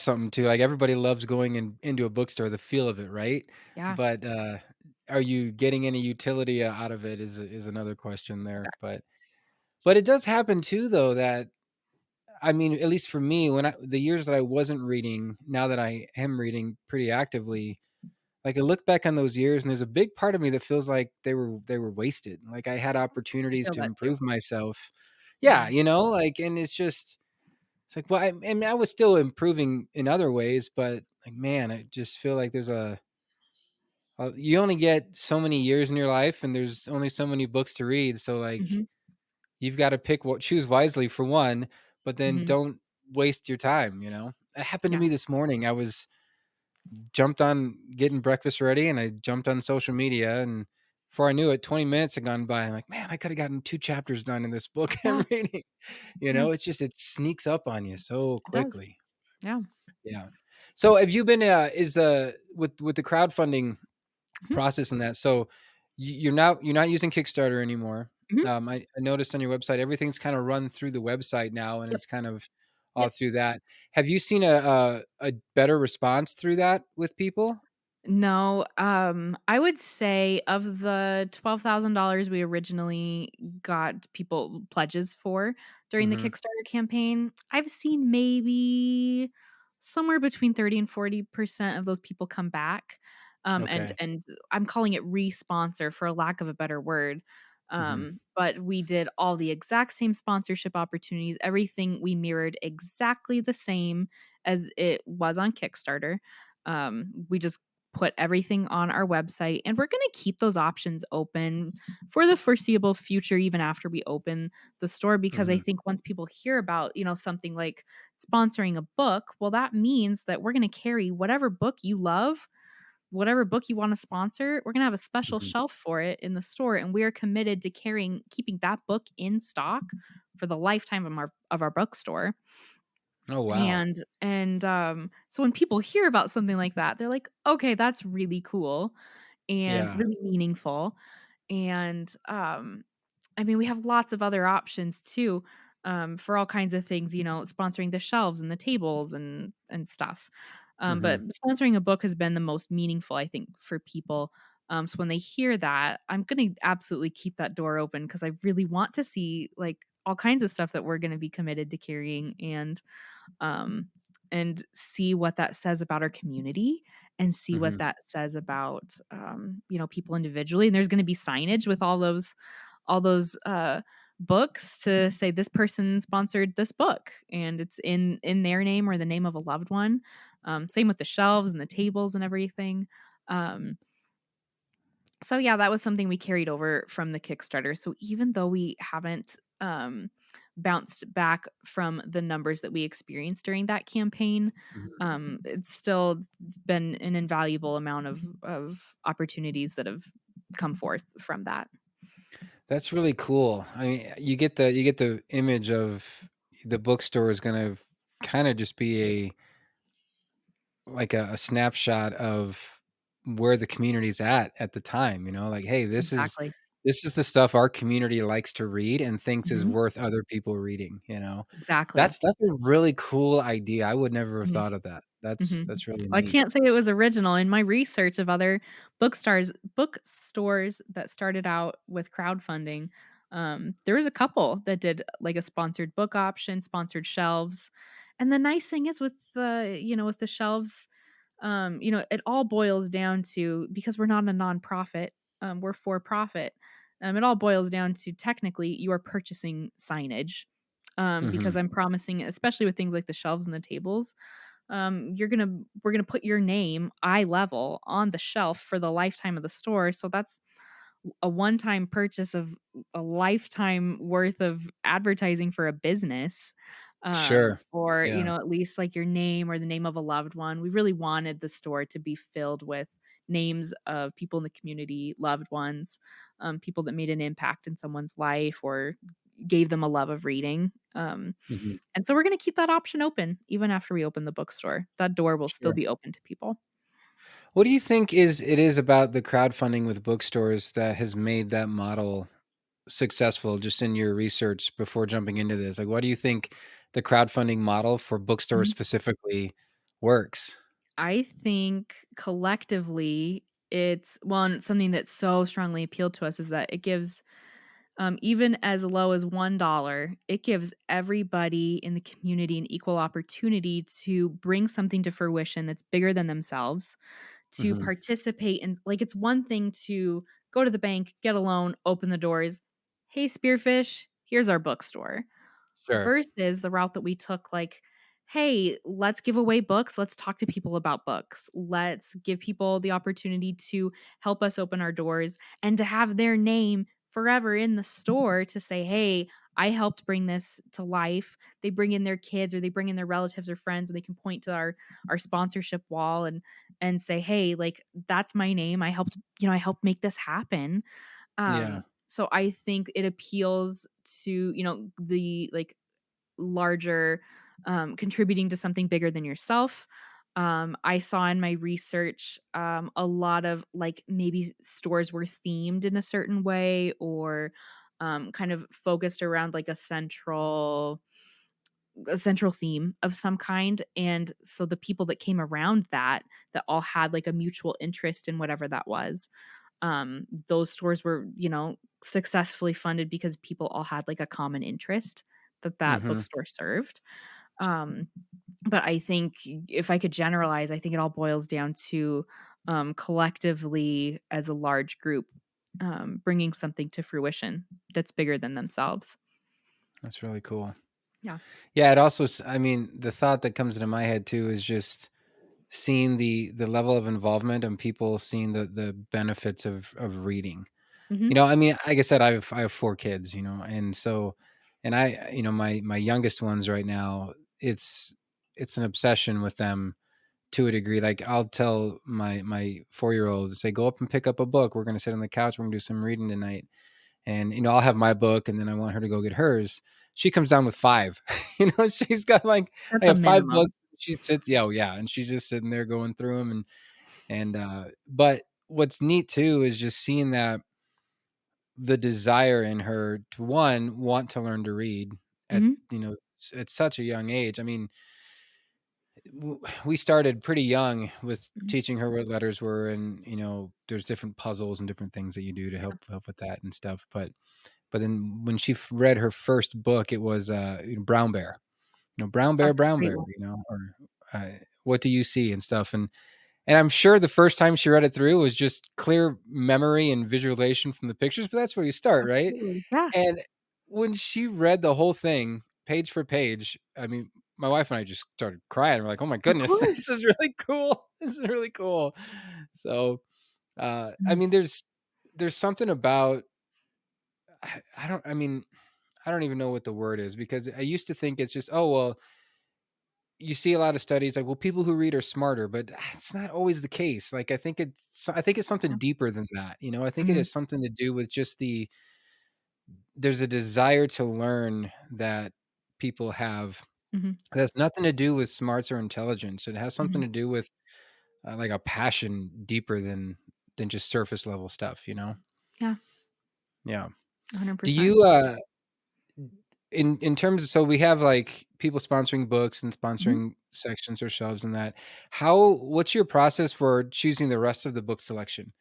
something too. Like everybody loves going into a bookstore, the feel of it, right? yeah, But are you getting any utility out of it is another question there. exactly. But it does happen too though that I mean, at least for me, the years that I wasn't reading, now that I am reading pretty actively, like I look back on those years and there's a big part of me that feels like they were wasted. Like I had I opportunities feel to that too. improve myself. Yeah, Mhm, like and it's like, well, I mean, I was still improving in other ways, but like, man, I just feel like you only get so many years in your life and there's only so many books to read. So like mhm, you've got to choose wisely for one, but then mhm. don't waste your time. It happened to Yeah, me this morning. I was jumped on getting breakfast ready and I jumped on social media and before I knew it, 20 minutes had gone by. I'm like, man, I could have gotten 2 chapters done in this book yeah, I'm reading. yeah, It sneaks up on you so it does. quickly. Yeah. Yeah. So have you been is with the crowdfunding Mhm, process and that, so you're not using Kickstarter anymore. mhm. I noticed on your website everything's kind of run through the website now and Yep, it's kind of all yep. through that. Have you seen a better response through that with people? No, I would say of the $12,000 we originally got people pledges for during the Mhm. Kickstarter campaign, I've seen maybe somewhere between 30 and 40% of those people come back. Okay. And I'm calling it re-sponsor for a lack of a better word. Mhm. But we did all the exact same sponsorship opportunities, everything we mirrored exactly the same as it was on Kickstarter. We just put everything on our website and we're going to keep those options open for the foreseeable future even after we open the store because I Mhm. think once people hear about, something like sponsoring a book, well that means that we're going to carry whatever book you love, whatever book you want to sponsor, we're going to have a special Mhm. shelf for it in the store and we are committed to keeping that book in stock for the lifetime of our bookstore. Oh, wow. And so when people hear about something like that, they're like, "Okay, that's really cool and Yeah. really meaningful." And, I mean, we have lots of other options too, for all kinds of things, sponsoring the shelves and the tables and stuff. But Mhm. sponsoring a book has been the most meaningful, I think, for people. So when they hear that, I'm gonna absolutely keep that door open because I really want to see, like, all kinds of stuff that we're gonna be committed to carrying, um, and see what that says about our community and see what Mhm. that says about, people individually, and there's gonna be signage with all those books to say this person sponsored this book, and it's in their name or the name of a loved one. Same with the shelves and the tables and everything. Um, so yeah, that was something we carried over from the Kickstarter. So even though we haven't bounced back from the numbers that we experienced during that campaign, Mhm. it's still been an invaluable amount of opportunities that have come forth from that. That's really cool. I mean, you get the image of the bookstore is gonna kinda just be a snapshot of where the community's at the time, like, "Hey, Exactly. this is the stuff our community likes to read and thinks is Mhm. worth other people reading," you know? Exactly. That's a really cool idea. I would never have Mhm. thought of that. That's Mhm. that's really Well, I neat. can't say it was original. In my research of other bookstores that started out with crowdfunding, there was a couple that did like a sponsored book option, sponsored shelves. And the nice thing is with the shelves, it all boils down to because we're not a nonprofit, we're for profit. It all boils down to technically you are purchasing signage. Because Mhm. I'm promising, especially with things like the shelves and the tables, we're gonna put your name eye level on the shelf for the lifetime of the store. So that's a one-time purchase of a lifetime worth of advertising for a business, Sure. or, Yeah. at least like your name or the name of a loved one. We really wanted the store to be filled with names of people in the community, loved ones, people that made an impact in someone's life or gave them a love of reading. Mhm. And so we're gonna keep that option open even after we open the bookstore. That door will still Sure. be open to people. What do you think it is about the crowdfunding with bookstores that has made that model successful just in your research before jumping into this? Like, what do you think the crowdfunding model for bookstores Mhm. specifically works? I think collectively it's one something that so strongly appealed to us is that it gives, even as low as $1, it gives everybody in the community an equal opportunity to bring something to fruition that's bigger than themselves, to Mhm. participate in like, it's one thing to go to the bank, get a loan, open the doors. "Hey, Spearfish, here's our bookstore." Sure. Versus the route that we took, like, "Hey, let's give away books, let's talk to people about books. Let's give people the opportunity to help us open our doors and to have their name forever in the store to say, 'Hey, I helped bring this to life.'" They bring in their kids or they bring in their relatives or friends, and they can point to our sponsorship wall and say, "Hey, like, that's my name. I helped make this happen." Yeah. So I think it appeals to, the, like, larger, contributing to something bigger than yourself. I saw in my research, a lot of like maybe stores were themed in a certain way or kind of focused around like a central theme of some kind. And so the people that came around that all had like a mutual interest in whatever that was, those stores were, successfully funded because people all had like a common interest that Mhm. bookstore served. Um, but I think if I could generalize, I think it all boils down to, collectively as a large group, bringing something to fruition that's bigger than themselves. That's really cool. Yeah. Yeah, it also I mean, the thought that comes into my head too is just seeing the level of involvement and people seeing the benefits of reading. Mhm. I mean, like I said, I have 4 kids, and so and my youngest ones right now, it's an obsession with them to a degree. Like, I'll tell my 4-year-old, say, "Go up and pick up a book. We're gonna sit on the couch. We're gonna do some reading tonight." And, I'll have my book, and then I want her to go get hers. She comes down with 5. She's got, like I That's a have 5 minimum. books. She sits Yeah, oh, yeah, and she's just sitting there going through them. But what's neat too is just seeing that the desire in her to, one, want to learn to read at, Mhm. at such a young age. I mean, we started pretty young with Mhm. teaching her what letters were, and, there's different puzzles and different things that you do to help with that and stuff. But then when she read her first book, it was Brown Bear. That's a Brown great Bear. one. Or uh, what do you see and stuff. And I'm sure the first time she read it through was just clear memory and visualization from the pictures, but that's where you start, right? Absolutely. Yeah. And when she read the whole thing, page for page, I mean, my wife and I just started crying. We're like, "Oh my Of goodness, course. this is really cool. This is really cool." So, I Mhm. mean, there's something about I don't I mean, I don't even know what the word is because I used to think it's just, "Oh, well, you see a lot of studies like, well, people who read are smarter," but it's not always the case. Like, I think it's something Yeah. deeper than that, I think it Mhm. has something to do with just there's a desire to learn that people have. Mhm. It has nothing to do with smarts or intelligence. It has something Mhm. to do with, like, a passion deeper than just surface level stuff, you know? Yeah. Yeah. Do 100%. you, in terms of so we have, like, people sponsoring books and Mhm. sponsoring sections or shelves and that. What's your process for choosing the rest of the book selection?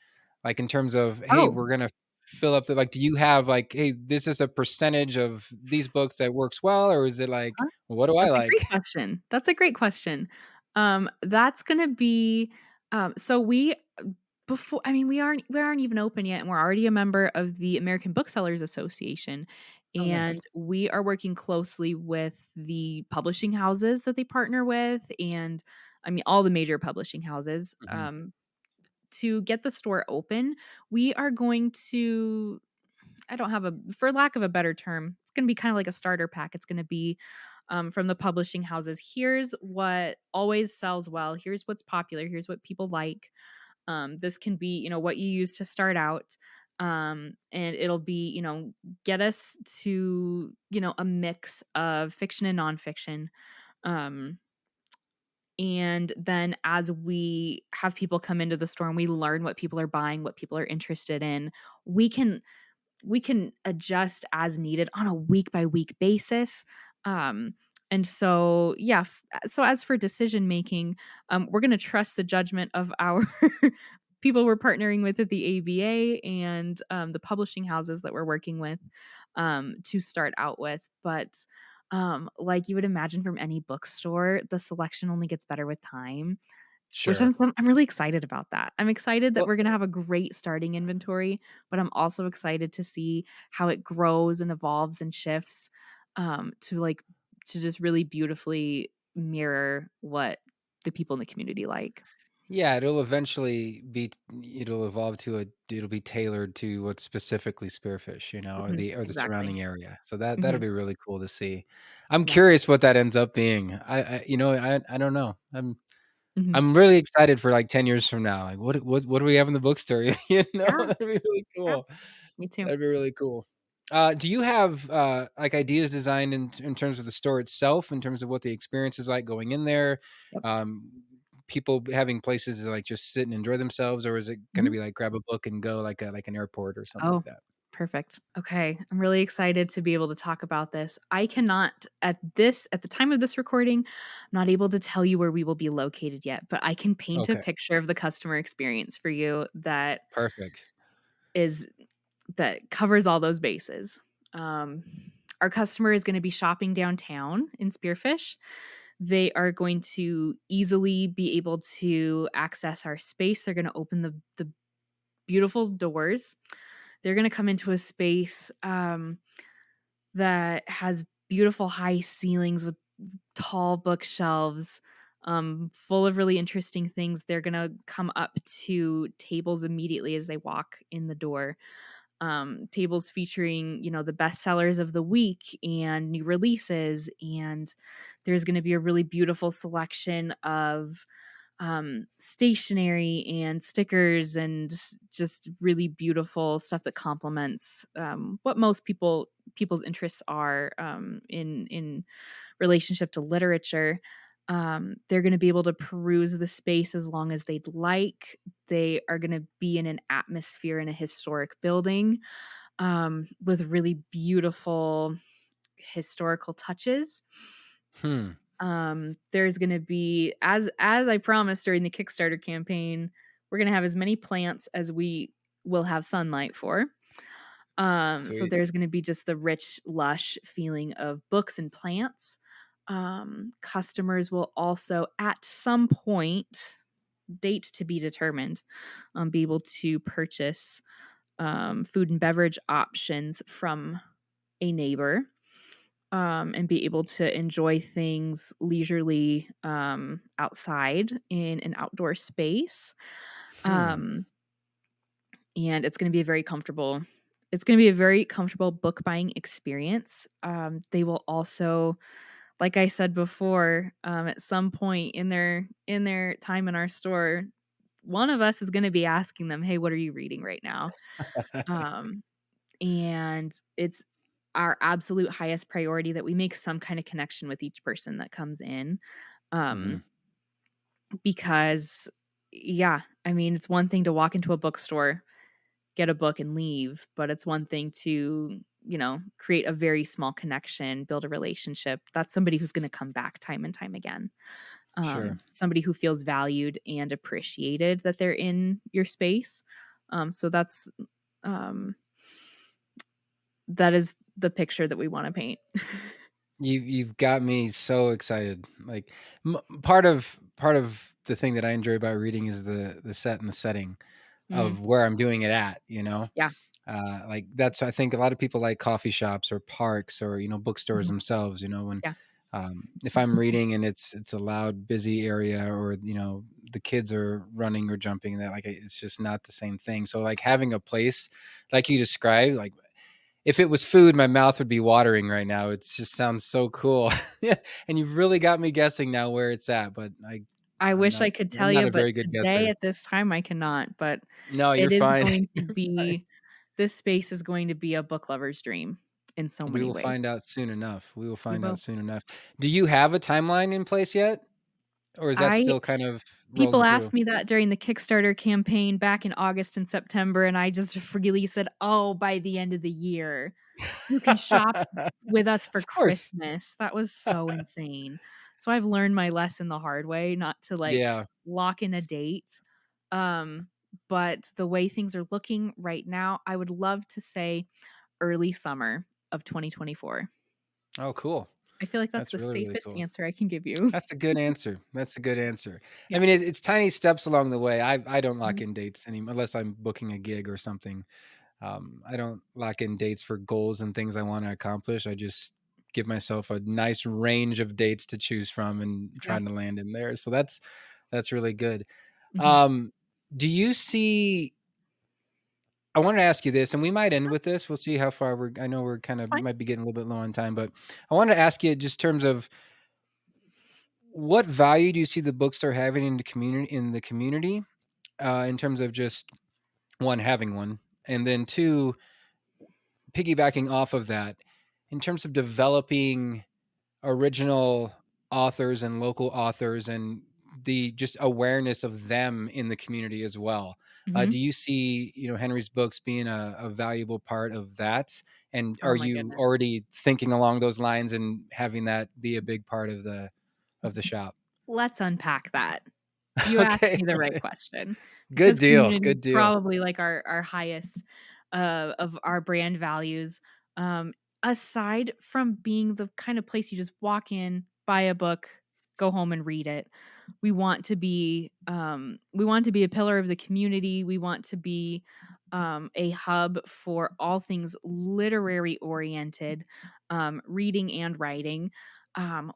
Like, in terms of, "Hey, Oh, we're gonna fill up the" like, do you have, like, "Hey, this is a percentage of these books that works well," or is it like, huh? "Well, what do I That's a great like?" question. That's a great question. That's gonna be, so we before I mean, we aren't even open yet, and we're already a member of the American Booksellers Association, Oh, nice. and we are working closely with the publishing houses that they partner with, and I mean, all the major publishing houses, Mhm. to get the store open. We are going to I don't have a for lack of a better term, it's gonna be kinda like a starter pack. It's gonna be, from the publishing houses. Here's what always sells well. Here's what's popular. Here's what people like. This can be, what you use to start out. And it'll be, get us to, a mix of fiction and nonfiction. Um, and then as we have people come into the store and we learn what people are buying, what people are interested in, we can we can adjust as needed on a week by week basis. Um, and so, yeah, so as for decision making, we're going to trust the judgment of our people we're partnering with at the ABA and the publishing houses that we're working with to start out with. But like you would imagine from any bookstore, the selection only gets better with time. Which Sure. I'm really excited about that. I'm excited that Well, we're gonna have a great starting inventory, but I'm also excited to see how it grows and evolves and shifts, to, to just really beautifully mirror what the people in the community like. yeah, it'll evolve to it'll be tailored to what's specifically Spearfish, or Mhm, the exactly. surrounding area. So that'll Mhm, be really cool to see. I'm yeah. curious what that ends up being. I don't know. Mhm. I'm really excited for, like, 10 years from now. Like, what do we have in the bookstore? Yeah, That'd be really yeah, cool. me too. That'd be really cool. Do you have, like, ideas designed in terms of the store itself, in terms of what the experience is like going in there? Yep. Um, people having places to, like, just sit and enjoy themselves, or is it gonna Mhm. be like grab a book and go like an airport or something Oh, like that? perfect. Okay. I'm really excited to be able to talk about this. I cannot at the time of this recording, I'm not able to tell you where we will be located yet, but I can paint a Okay, picture of the customer experience for you perfect. is that covers all those bases. Um, our customer is going to be shopping downtown in Spearfish. They are going to easily be able to access our space. They're going to open the beautiful doors. They're gonna come into a space, that has beautiful high ceilings with tall bookshelves, full of really interesting things. They're gonna come up to tables immediately as they walk in the door. Tables featuring, the bestsellers of the week and new releases, and there's gonna be a really beautiful selection of stationery and stickers and just really beautiful stuff that complements what most people's interests are in relationship to literature. They're going to be able to peruse the space as long as they'd like. They are going to be in an atmosphere in a historic building with really beautiful historical touches. Hmm. There's gonna be as I promised during the Kickstarter campaign, we're gonna have as many plants as we will have sunlight for. So Sweet. there's gonna be just the rich, lush feeling of books and plants. Customers will also, at some point, date to be determined, be able to purchase, food and beverage options from a neighbor, and be able to enjoy things leisurely, outside in an outdoor space. Hmm. Um, and it's gonna be a very comfortable book buying experience. They will also, like I said before, at some point in their time in our store, one of us is gonna be asking them, "Hey, what are you reading right now?" Um, and it's our absolute highest priority that we make some kind of connection with each person that comes in. Hmm. Um, because yeah, I mean, it's one thing to walk into a bookstore, get a book and leave, but it's one thing to, create a very small connection, build a relationship. That's somebody who's going to come back time and time again. Sure. Somebody who feels valued and appreciated that they're in your space. So um, that is the picture that we want to paint. You've got me so excited. Like part of the thing that I enjoy about reading is the set and the setting Mm, of where I'm doing it at, you know? yeah. Like that's I think a lot of people like coffee shops or parks or bookstores Mhm. themselves. When Yeah. if I'm reading and it's a loud, busy area, or the kids are running or jumping, that like it's just not the same thing. So like having a place like you described, like if it was food, my mouth would be watering right now. It just sounds so cool. Yeah, and you've really got me guessing now where it's at, but I I'm wish not I could I'm tell not you, a but very good today guesser. at this time I cannot, but No, you're it is fine. going to You're fine. be this space is going to be a book lover's dream in so We many will find ways. out soon enough. We will We find out will. soon enough. Do you have a timeline in place yet? Or is that I still kind of People rolling through? asked me that during the Kickstarter campaign back in August and September, and I just freely said, "Oh, by the end of the year, you can shop with us for Of course. Christmas." That was so insane. So I've learned my lesson the hard way, not to, like, Yeah. lock in a date. Um, but the way things are looking right now, I would love to say early summer of 2024. Oh, cool. I feel like that's That's the really, really safest cool. answer I can give you. That's a good answer. That's a good answer. I Yeah. mean, it's tiny steps along the way. I don't lock Mhm. in dates unless I'm booking a gig or something. I don't lock in dates for goals and things I want to accomplish. I just give myself a nice range of dates to choose from and Yeah. trying to land in there. So that's really good. Mhm. Um, do you see I wanted to ask you this, and we might end Sure, with this. We'll see how far I know we're kind it's of fine. might be getting a little bit low on time, but I wanted to ask you just terms of what value do you see the bookstore having in the community, in terms of just one having one, and then two piggybacking off of that, in terms of developing original authors and local authors and the just awareness of them in the community as well. Do Mhm. you see, Henry's books being a valuable part of that? And are Oh my you goodness. already thinking along those lines and having that be a big part of the shop? Let's unpack that. You asked Okay, me the right okay. question Good because deal, community is good deal. probably like our highest, of our brand values. Um, Aside from being the kind of place you just walk in, buy a book, go home and read it, we want to be a pillar of the community. We want to be, a hub for all things literary oriented, reading and writing.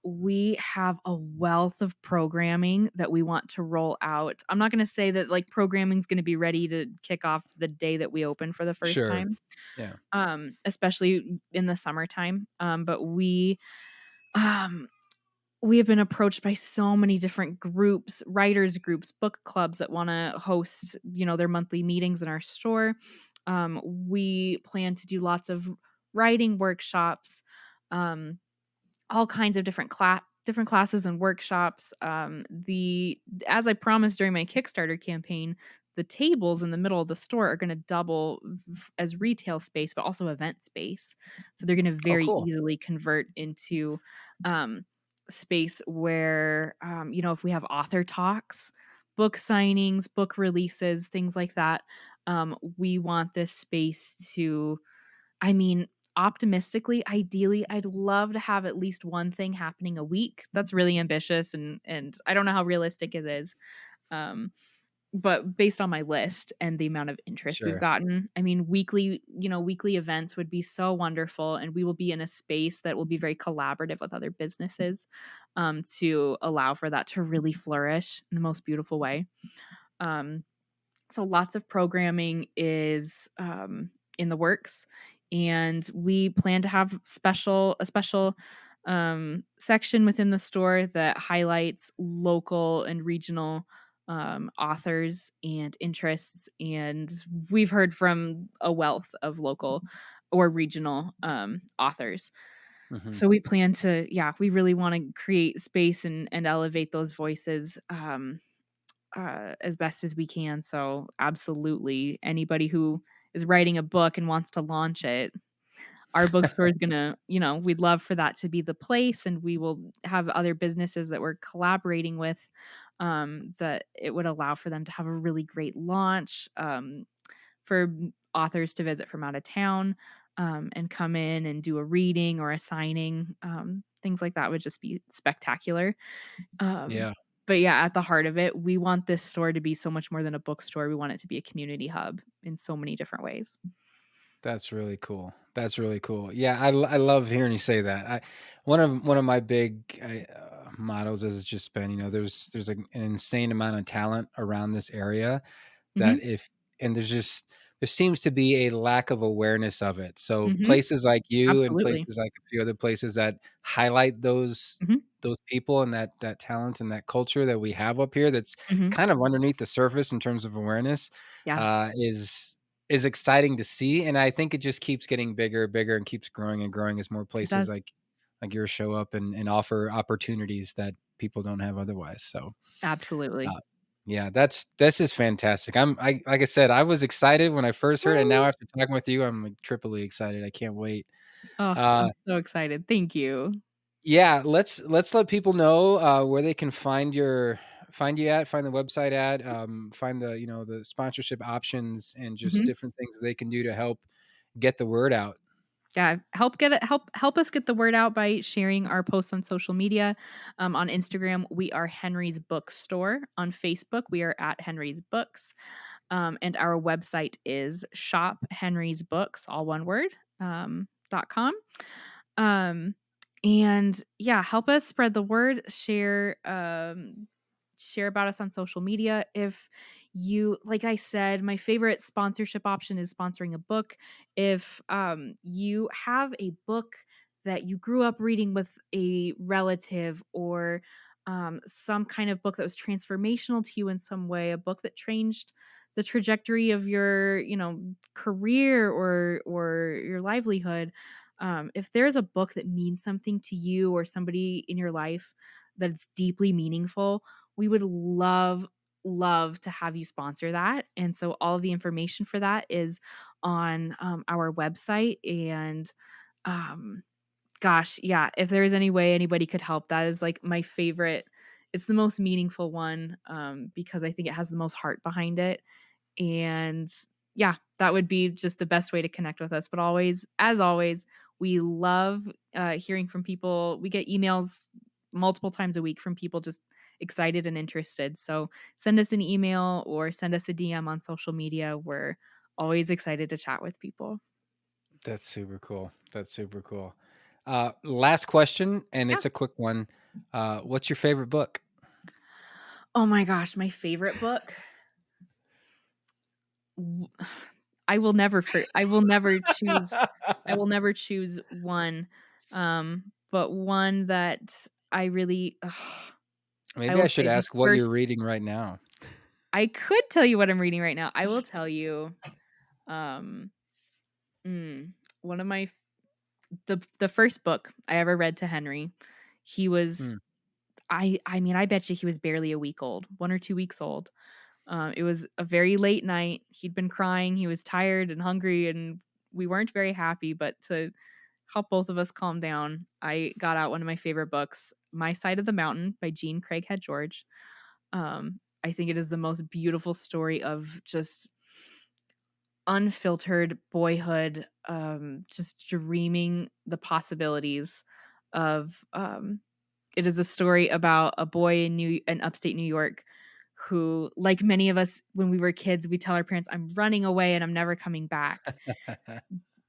We have a wealth of programming that we want to roll out. I'm not gonna say that, like, programming's gonna be ready to kick off the day that we open for the first Sure. time, Yeah. especially in the summertime, but um, we have been approached by so many different groups, writers groups, book clubs that wanna host, their monthly meetings in our store. We plan to do lots of writing workshops, um all kinds of different classes and workshops. The As I promised during my Kickstarter campaign, the tables in the middle of the store are going to double as retail space, but also event space. So they're going to Oh, very cool. easily convert into, um, space where, if we have author talks, book signings, book releases, things like that, we want this space to I mean, optimistically, ideally, I'd love to have at least one thing happening a week. That's really ambitious, and I don't know how realistic it is. Um, but based on my list and the amount of interest we've Sure. gotten, I mean, weekly events would be so wonderful, and we will be in a space that will be very collaborative with other businesses, to allow for that to really flourish in the most beautiful way. Um, so lots of programming is, in the works, and we plan to have a special, section within the store that highlights local and regional, authors and interests, and we've heard from a wealth of local or regional, authors. Mhm. So we plan to yeah, we really wanna create space and elevate those voices, as best as we can. So, absolutely, anybody who is writing a book and wants to launch it, our bookstore is gonna, we'd love for that to be the place, and we will have other businesses that we're collaborating with, that it would allow for them to have a really great launch, for authors to visit from out of town, and come in and do a reading or a signing. Things like that would just be spectacular. Um, Yeah. but yeah, at the heart of it, we want this store to be so much more than a bookstore. We want it to be a community hub in so many different ways. That's really cool. That's really cool. Yeah, I love hearing you say that. One of my big mottos has just been, there's an insane amount of talent around this area that Mhm, if and there seems to be a lack of awareness of it. So mhm, places like you and absolutely. places like a few other places that highlight Mhm, those people and that talent and that culture that we have up here that's mhm. kind of underneath the surface in terms of awareness, Yeah, is exciting to see, and I think it just keeps getting bigger, bigger, and keeps growing and growing as more it places does. like yours show up and offer opportunities that people don't have otherwise. So, Absolutely. uh, yeah, this is fantastic. I like I said, I was excited when I first heard, and now Woo! after talking with you, I'm like triply excited. I can't wait. Oh, I'm Uh, so excited. Thank you. yeah, let's let people know where they can find you at, find the website at, find the sponsorship options and just Mhm. different things that they can do to help get the word out. Yeah, help us get the word out by sharing our posts on social media. On Instagram, we are Henry's Bookstore. On Facebook, we are at Henry's Books. And our website is shophenrysbooks, all one word, .com. Um, and yeah, help us spread the word, share about us on social media. If you like I said, my favorite sponsorship option is sponsoring a book. If you have a book that you grew up reading with a relative, or some kind of book that was transformational to you in some way, a book that changed the trajectory of your, career or your livelihood, if there's a book that means something to you or somebody in your life that's deeply meaningful, we would love to have you sponsor that. And so all of the information for that is on, our website. And um, gosh, yeah, if there is any way anybody could help, that is like my favorite. It's the most meaningful one, because I think it has the most heart behind it. And yeah, that would be just the best way to connect with us. But always, as always, we love, hearing from people. We get emails multiple times a week from people just excited and interested. So send us an email or send us a DM on social media. We're always excited to chat with people. That's super cool. That's super cool. Last question, and Yeah. it's a quick one. What's your favorite book? Oh my gosh, my favorite book. W- I will never choose one, but one that I really I Maybe will I should say the ask what you're first reading right now. I could tell you what I'm reading right now. I will tell you, um, one of my f the first book I ever read to Henry, he was Mm, I mean, I bet you he was barely a week old, 1 or 2 weeks old. It was a very late night. He'd been crying, he was tired and hungry, and we weren't very happy, but to help both of us calm down, I got out one of my favorite books, My Side of the Mountain by Jean Craighead George. I think it is the most beautiful story of just unfiltered boyhood, just dreaming the possibilities of, it is a story about a boy in upstate New York who, like many of us when we were kids, we tell our parents, "I'm running away and I'm never coming back."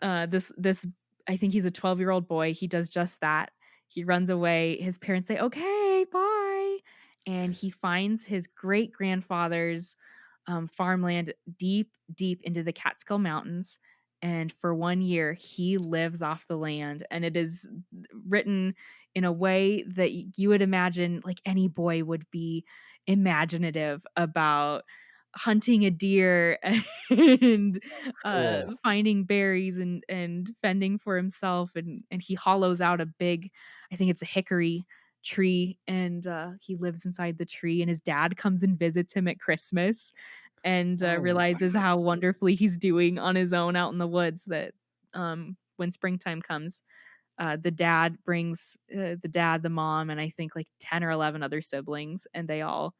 This I think he's a 12-year-old boy, he does just that. He runs away, his parents say, "Okay, bye," and he finds his great-grandfather's, farmland deep, deep into the Catskill Mountains, and for 1 year, he lives off the land, and it is written in a way that you would imagine, like, any boy would be imaginative about hunting a deer and, Cool. finding berries and fending for himself, and he hollows out a big, I think it's a hickory tree, and, he lives inside the tree, and his dad comes and visits him at Christmas and, Oh, realizes how wonderfully he's doing on his own out in the woods that, when springtime comes, the dad brings, the dad, the mom, and I think, like, 10 or 11 other siblings, and they all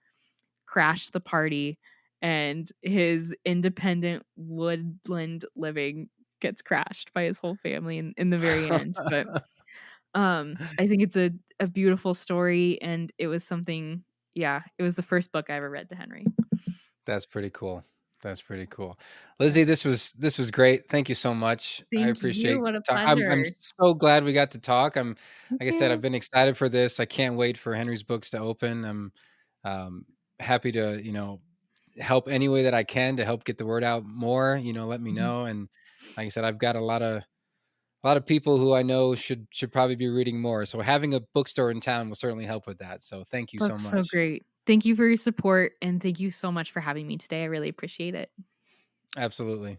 crash the party, and his independent woodland living gets crashed by his whole family in the very end, but, I think it's a beautiful story, and it was something, yeah, it was the first book I ever read to Henry. that's pretty cool. That's pretty cool. Yeah. Lizzie, this was great. Thank you so much. I Thank you, appreciate what a I'm pleasure. so glad we got to talk. Me Like I said, I've too. been excited for this. I can't wait for Henry's books to open. I'm um, happy to, help any way that I can to help get the word out more. Let me Mhm. know. And like I said, I've got a lot of people who I know should probably be reading more. So having a bookstore in town will certainly help with that. So thank you so That's so much. great. Thank you for your support, and thank you so much for having me today, I really appreciate it. Absolutely.